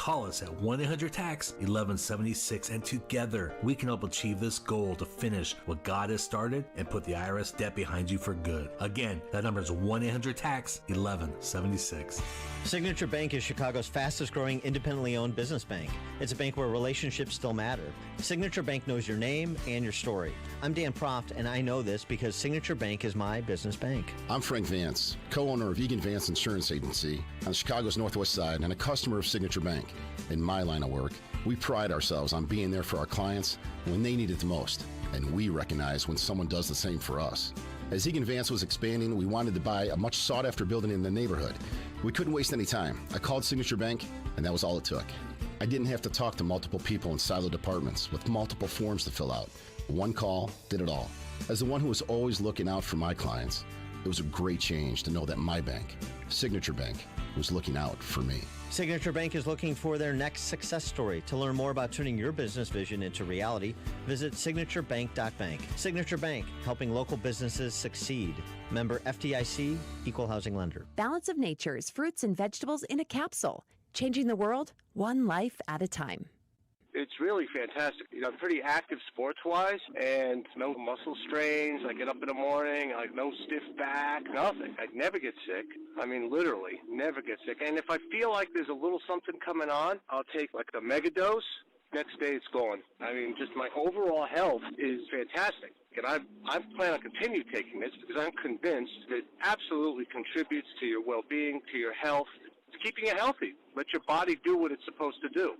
Call us at 1-800-TAX-1176, and together we can help achieve this goal to finish what God has started and put the IRS debt behind you for good. Again, that number is 1-800-TAX-1176. Signature Bank is Chicago's fastest growing independently owned business bank. It's a bank where relationships still matter. Signature Bank knows your name and your story. I'm Dan Proft, and I know this because Signature Bank is my business bank. I'm Frank Vance, co-owner of Egan Vance Insurance Agency on Chicago's Northwest Side and a customer of Signature Bank. In my line of work, we pride ourselves on being there for our clients when they need it the most, and we recognize when someone does the same for us. As Egan Vance was expanding, we wanted to buy a much sought-after building in the neighborhood. We couldn't waste any time. I called Signature Bank, and that was all it took. I didn't have to talk to multiple people in siloed departments with multiple forms to fill out. One call did it all. As the one who was always looking out for my clients, it was a great change to know that my bank, Signature Bank, was looking out for me. Signature Bank is looking for their next success story. To learn more about turning your business vision into reality, visit signaturebank.bank. Signature Bank, helping local businesses succeed. Member FDIC, Equal Housing Lender. Balance of Nature's fruits and vegetables in a capsule. Changing the world, one life at a time. It's really fantastic. I'm pretty active sports-wise, and no muscle strains. I get up in the morning, no stiff back, nothing. I never get sick. I mean, literally, never get sick. And if I feel like there's a little something coming on, I'll take the mega dose. Next day it's gone. I mean, just my overall health is fantastic. And I plan on continue taking this because I'm convinced that it absolutely contributes to your well-being, to your health, to keeping you healthy. Let your body do what it's supposed to do.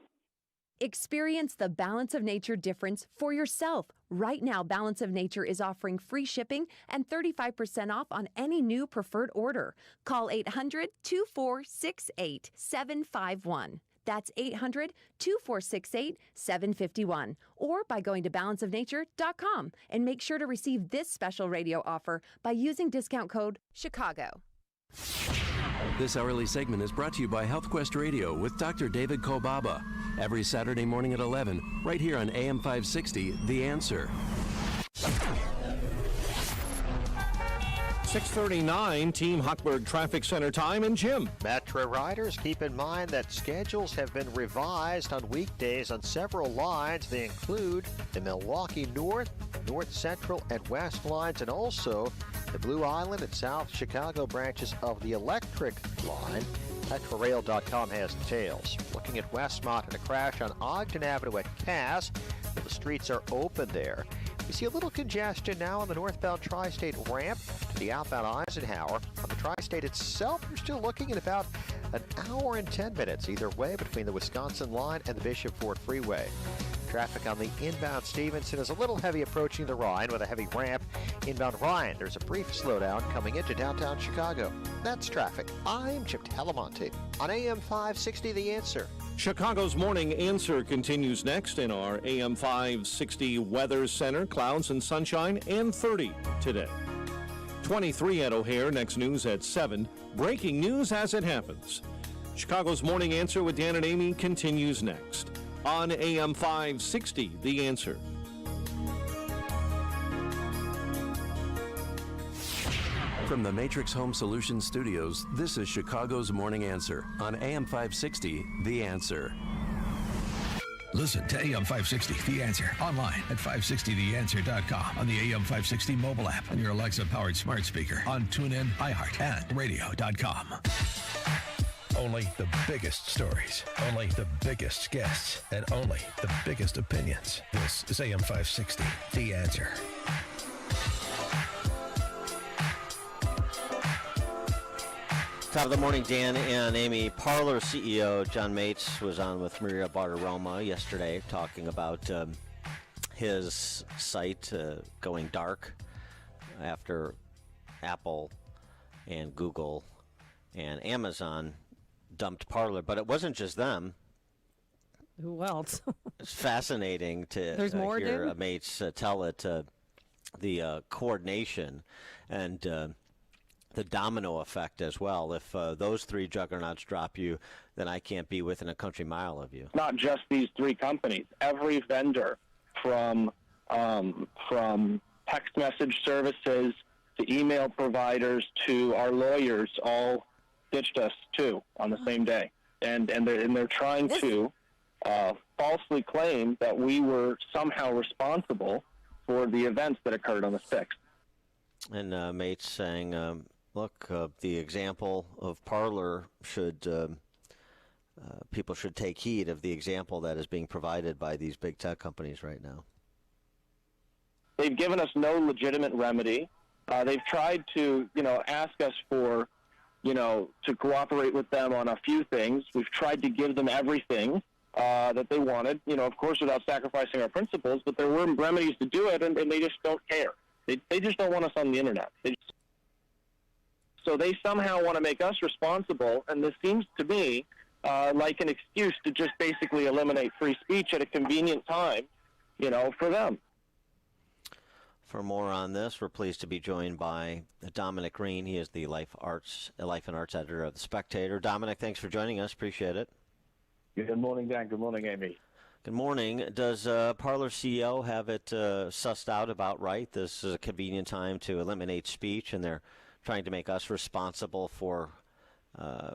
Experience the Balance of Nature difference for yourself. Right now, Balance of Nature is offering free shipping and 35% off on any new preferred order. Call 800-2468-751. That's 800-2468-751. Or by going to balanceofnature.com. And make sure to receive this special radio offer by using discount code CHICAGO. This hourly segment is brought to you by HealthQuest Radio with Dr. David Kobaba. Every Saturday morning at 11, right here on AM 560, The Answer. 6:39, Team Hochberg Traffic Center time, and Jim. Metro riders, keep in mind that schedules have been revised on weekdays on several lines. They include the Milwaukee North, North Central, and West lines, and also the Blue Island and South Chicago branches of the Electric line. Metrorail.com has details. Looking at Westmont and a crash on Ogden Avenue at Cass. The streets are open there. We see a little congestion now on the northbound Tri-State ramp to the outbound Eisenhower. On the Tri-State itself, we're still looking at about an hour and 10 minutes either way between the Wisconsin line and the Bishop Ford Freeway. Traffic on the inbound Stevenson is a little heavy approaching the Rhine with a heavy ramp. Inbound Rhine, there's a brief slowdown coming into downtown Chicago. That's traffic. I'm Chip Talamonte on AM 560 The Answer. Chicago's Morning Answer continues next in our AM 560 Weather Center. Clouds and sunshine and 30 today. 23 at O'Hare. Next news at 7. Breaking news as it happens. Chicago's Morning Answer with Dan and Amy continues next on AM 560 The Answer. From the Matrix Home Solutions Studios, this is Chicago's Morning Answer on AM 560 The Answer. Listen to AM 560 The Answer online at 560theanswer.com, on the AM 560 mobile app, on your Alexa-powered smart speaker, on TuneIn, iHeart, and radio.com. Only the biggest stories, only the biggest guests, and only the biggest opinions. This is AM 560 The Answer. Top of the morning, Dan and Amy. Parlor CEO John Mates was on with Maria Bartiromo yesterday talking about his site going dark after Apple and Google and Amazon dumped Parlor. But it wasn't just them. Who else? It's fascinating to hear Mates tell it, the coordination and the domino effect as well. If those three juggernauts drop you, then I can't be within a country mile of you. Not just these three companies. Every vendor, from text message services to email providers to our lawyers, all ditched us too on the same day. and they're trying to falsely claim that we were somehow responsible for the events that occurred on the 6th. And Mates saying, look, the example of Parler people should take heed of the example that is being provided by these big tech companies right now. They've given us no legitimate remedy. They've tried to, ask us for, to cooperate with them on a few things. We've tried to give them everything that they wanted, of course, without sacrificing our principles, but there were remedies to do it, and they just don't care. They just don't want us on the internet. So they somehow want to make us responsible, and this seems to me like an excuse to just basically eliminate free speech at a convenient time, for them. For more on this, we're pleased to be joined by Dominic Green. He is the Life and Arts editor of The Spectator. Dominic, thanks for joining us. Appreciate it. Good morning, Dan. Good morning, Amy. Good morning. Does Parler CEO have it sussed out about right? This is a convenient time to eliminate speech, and they're trying to make us responsible for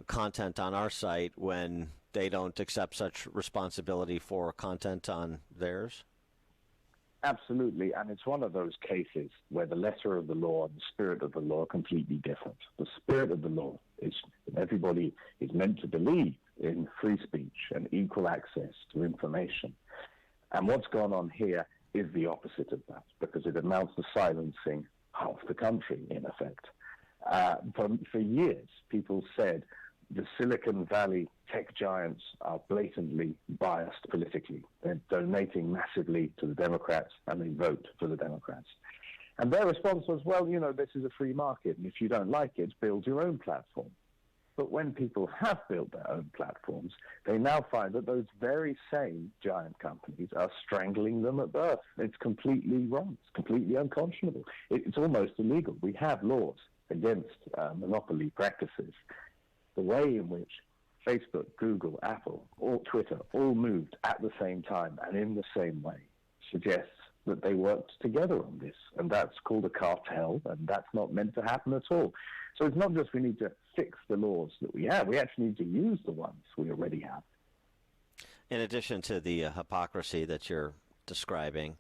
content on our site when they don't accept such responsibility for content on theirs? Absolutely, and it's one of those cases where the letter of the law and the spirit of the law are completely different. The spirit of the law is that everybody is meant to believe in free speech and equal access to information. And what's gone on here is the opposite of that, because it amounts to silencing half the country, in effect. For years, people said the Silicon Valley tech giants are blatantly biased politically. They're donating massively to the Democrats, and they vote for the Democrats. And their response was, well, this is a free market, and if you don't like it, build your own platform. But when people have built their own platforms, they now find that those very same giant companies are strangling them at birth. It's completely wrong. It's completely unconscionable. It's almost illegal. We have laws against monopoly practices. The way in which Facebook, Google, Apple, or Twitter all moved at the same time and in the same way suggests that they worked together on this, and that's called a cartel, and that's not meant to happen at all. So it's not just we need to fix the laws that we have, we actually need to use the ones we already have. In addition to the hypocrisy that you're describing,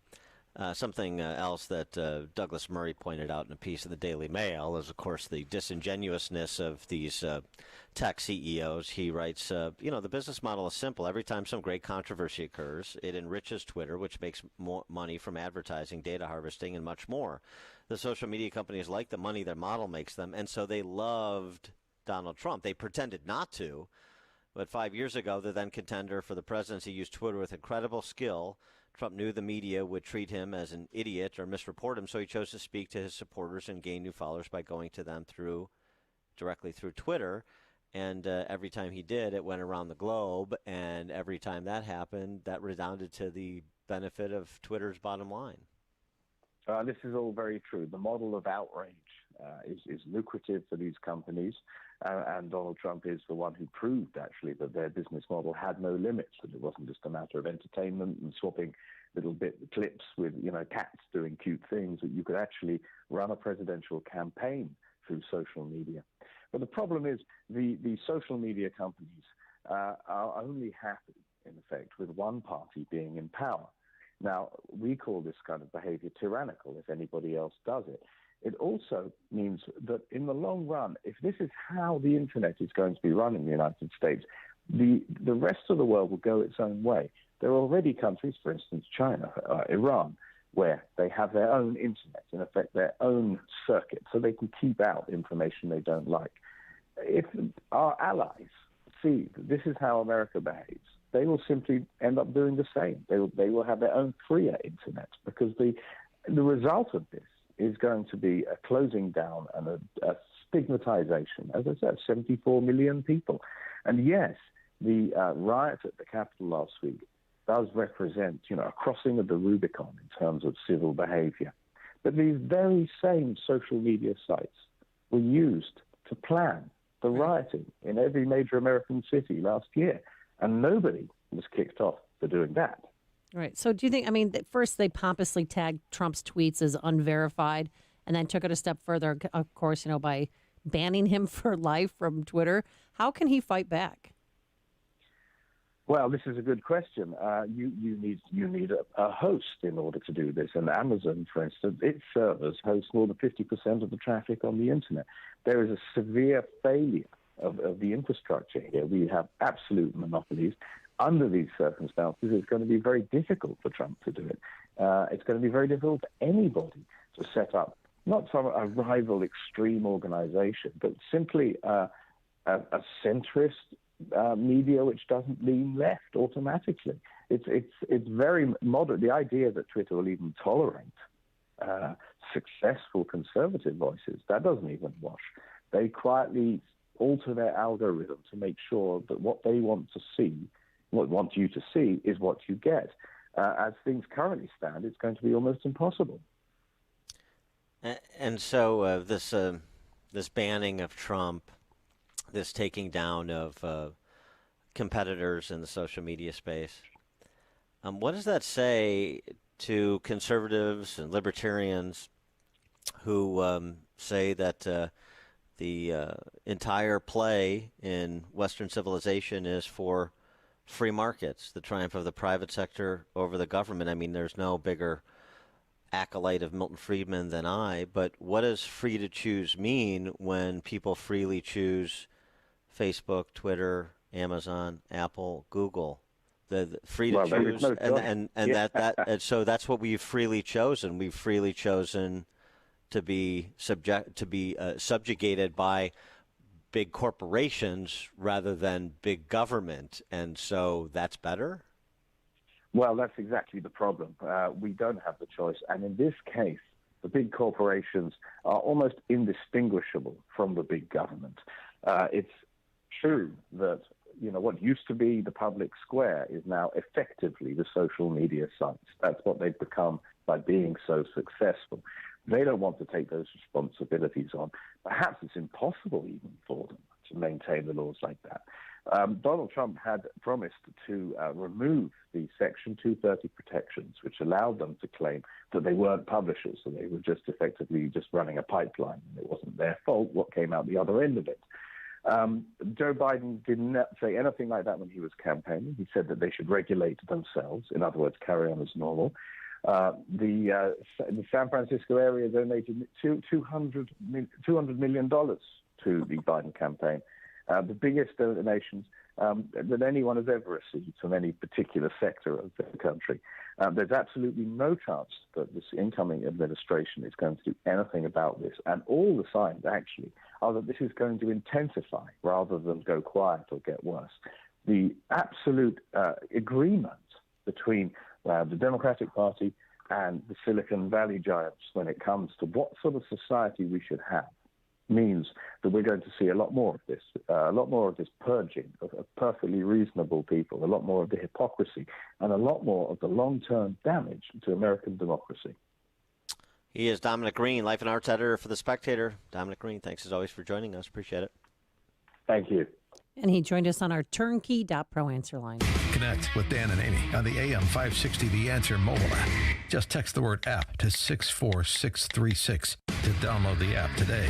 something else that Douglas Murray pointed out in a piece of the Daily Mail is, of course, the disingenuousness of these tech CEOs. He writes, the business model is simple. Every time some great controversy occurs, it enriches Twitter, which makes more money from advertising, data harvesting, and much more. The social media companies like the money their model makes them, and so they loved Donald Trump. They pretended not to, but 5 years ago, the then contender for the presidency used Twitter with incredible skill. Trump knew the media would treat him as an idiot or misreport him, so he chose to speak to his supporters and gain new followers by going to them directly through Twitter. And every time he did, it went around the globe, and every time that happened, that redounded to the benefit of Twitter's bottom line. This is all very true. The model of outrage is lucrative for these companies, and Donald Trump is the one who proved, actually, that their business model had no limits, that it wasn't just a matter of entertainment and swapping little bit clips with, cats doing cute things, that you could actually run a presidential campaign through social media. But the problem is the social media companies are only happy, in effect, with one party being in power. Now, we call this kind of behavior tyrannical if anybody else does it. It also means that in the long run, if this is how the internet is going to be run in the United States, the rest of the world will go its own way. There are already countries, for instance, China, Iran, where they have their own internet, in effect, their own circuit, so they can keep out information they don't like. If our allies see that this is how America behaves, they will simply end up doing the same. They will have their own freer internet, because the result of this is going to be a closing down and a stigmatization. As I said, 74 million people. And yes, the riot at the Capitol last week does represent, a crossing of the Rubicon in terms of civil behavior. But these very same social media sites were used to plan the rioting in every major American city last year. And nobody was kicked off for doing that. Right. So do you think, that first they pompously tagged Trump's tweets as unverified and then took it a step further, of course, by banning him for life from Twitter. How can he fight back? Well, this is a good question. You need a host in order to do this. And Amazon, for instance, its servers host more than 50% of the traffic on the internet. There is a severe failure of the infrastructure here. We have absolute monopolies. Under these circumstances, it's going to be very difficult for Trump to do it. It's going to be very difficult for anybody to set up not a rival extreme organization, but simply a centrist media which doesn't lean left automatically. It's very moderate. The idea that Twitter will even tolerate successful conservative voices, that doesn't even wash. They quietly alter their algorithm to make sure that what they want to see, what they want you to see, is what you get. As things currently stand, it's going to be almost impossible. And so this banning of Trump, this taking down of competitors in the social media space, what does that say to conservatives and libertarians who say that the entire play in Western civilization is for free markets, the triumph of the private sector over the government? I mean, there's no bigger acolyte of Milton Friedman than I, but what does free to choose mean when people freely choose Facebook, Twitter, Amazon, Apple, Google? The free to choose, and so that's what we've freely chosen. We've freely chosen to be subjugated by big corporations rather than big government, and so that's better? Well, that's exactly the problem. We don't have the choice. And in this case, the big corporations are almost indistinguishable from the big government. It's true that what used to be the public square is now effectively the social media sites. That's what they've become by being so successful. They don't want to take those responsibilities on. Perhaps it's impossible even for them to maintain the laws like that. Donald Trump had promised to remove the Section 230 protections, which allowed them to claim that they weren't publishers, so they were just effectively just running a pipeline. It wasn't their fault what came out the other end of it. Joe Biden didn't say anything like that when he was campaigning. He said that they should regulate themselves, in other words, carry on as normal. The San Francisco area donated $200 million to the Biden campaign, the biggest donations that anyone has ever received from any particular sector of the country. There's absolutely no chance that this incoming administration is going to do anything about this. And all the signs, actually, are that this is going to intensify rather than go quiet or get worse. The absolute agreement between the Democratic Party and the Silicon Valley giants when it comes to what sort of society we should have means that we're going to see a lot more of this purging of perfectly reasonable people, a lot more of the hypocrisy, and a lot more of the long-term damage to American democracy. He is Dominic Green, Life and Arts Editor for The Spectator. Dominic Green, thanks as always for joining us. Appreciate it. Thank you. And he joined us on our turnkey.pro answer line. Connect with Dan and Amy on the AM 560 The Answer mobile app. Just text the word app to 64636 to download the app today.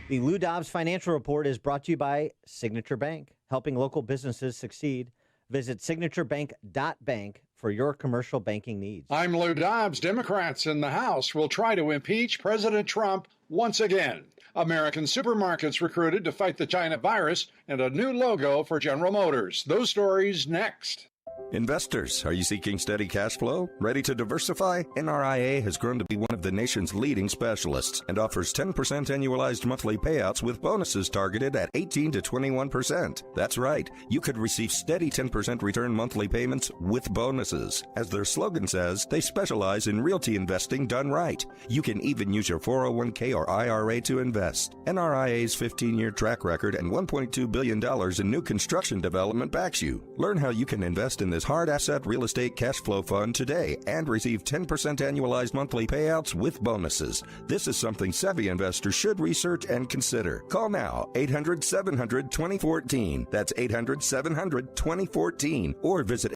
The Lou Dobbs Financial Report is brought to you by Signature Bank, helping local businesses succeed. Visit signaturebank.bank for your commercial banking needs. I'm Lou Dobbs. Democrats in the House will try to impeach President Trump once again. American supermarkets recruited to fight the China virus, and a new logo for General Motors. Those stories next. Investors, are you seeking steady cash flow? Ready to diversify? NRIA has grown to be one of the nation's leading specialists and offers 10% annualized monthly payouts with bonuses targeted at 18 to 21%. That's right. You could receive steady 10% return monthly payments with bonuses. As their slogan says, they specialize in realty investing done right. You can even use your 401k or IRA to invest. NRIA's 15-year track record and $1.2 billion in new construction development backs you. Learn how you can invest in this hard asset real estate cash flow fund today and receive 10% annualized monthly payouts with bonuses. This is something savvy investors should research and consider. Call now, 800-700-2014. That's 800-700-2014, or visit